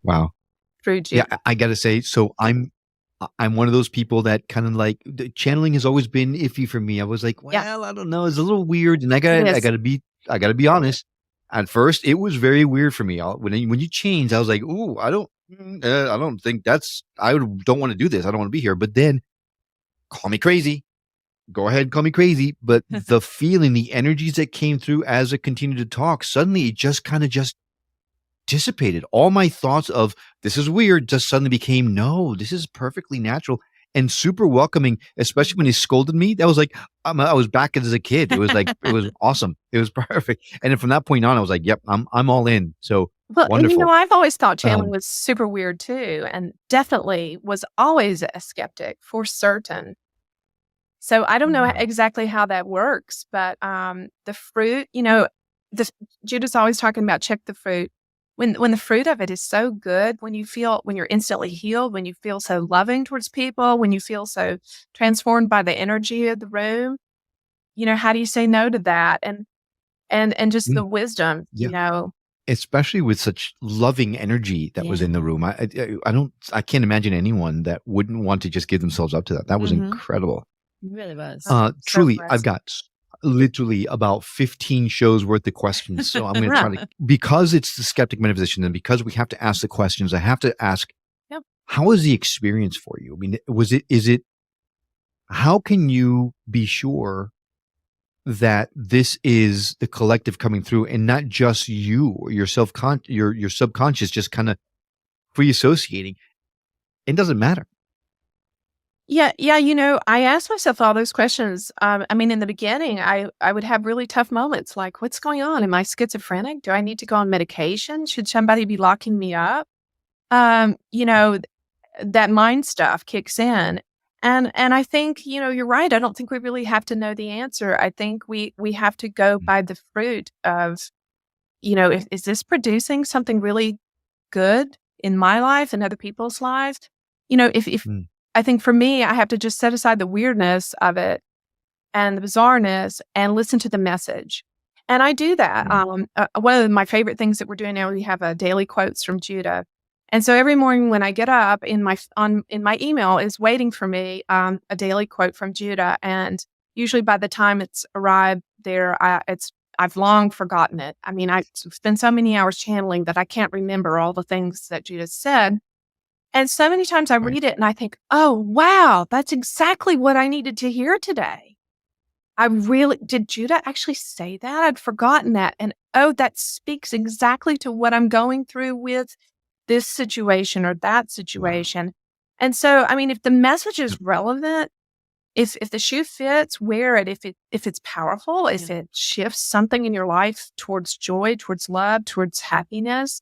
Wow. through Yeah, Judah. I gotta say, so I'm one of those people that kind of like channeling has always been iffy for me. I was like, Yeah, well, I don't know, it's a little weird, and it I is. gotta be honest. At first, it was very weird for me. When you changed, I was like, ooh, I don't think don't want to do this. I don't want to be here. But then, call me crazy. Go ahead, call me crazy. But the feeling, the energies that came through as it continued to talk, suddenly it just kind of just dissipated. All my thoughts of this is weird just suddenly became no, this is perfectly natural and super welcoming, especially when he scolded me. That was like, I was back as a kid. It was like, it was awesome. It was perfect. And then from that point on, I was like, yep, I'm all in. So Well, and wonderful. I've always thought channeling Um, was super weird too, and definitely was always a skeptic for certain. So I don't know yeah. exactly how that works, but the fruit, the Judah's always talking about check the fruit. When the fruit of it is so good, when you're instantly healed, when you feel so loving towards people, when you feel so transformed by the energy of the room, how do you say no to that? And just the Mm, wisdom, yeah. Especially with such loving energy that was Yeah. in the room. I can't imagine anyone that wouldn't want to just give themselves up to that. That was Mm-hmm. incredible. It really was. So Truly, I've blessed. got literally about 15 shows worth of questions. So I'm going to Yeah. try to, because it's the skeptic metaphysician and because we have to ask the questions, I have to ask, Yep. how was the experience for you? I mean, how can you be sure that this is the collective coming through and not just you or your subconscious just kind of free associating? It doesn't matter. Yeah, yeah, I asked myself all those questions. I mean, in the beginning, I would have really tough moments like, what's going on? Am I schizophrenic? Do I need to go on medication? Should somebody be locking me up? Um, you know, that mind stuff kicks in. And I think, you're right. I don't think we really have to know the answer. I think we have to go by the fruit of, is this producing something really good in my life and other people's lives? If Mm, I think for me, I have to just set aside the weirdness of it and the bizarreness and listen to the message. And I do that. mm, One of my favorite things that we're doing now, we have a daily quotes from Judah. And so every morning when I get up, in my email is waiting for me a daily quote from Judah. And usually by the time it's arrived there, I've long forgotten it. I mean, I spend so many hours channeling that I can't remember all the things that Judah said. And so many times I right. read it and I think, oh, wow, that's exactly what I needed to hear today. Did Judah actually say that? I'd forgotten that. And oh, that speaks exactly to what I'm going through with this situation or that Wow. situation. And so, I mean, if the message is relevant, if the shoe fits, wear it. If it's powerful, if it shifts something in your life towards joy, towards love, towards happiness,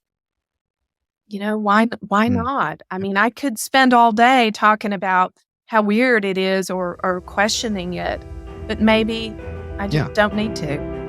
why Mm, not? I mean, I could spend all day talking about how weird it is or questioning it, but maybe I yeah. just don't need to.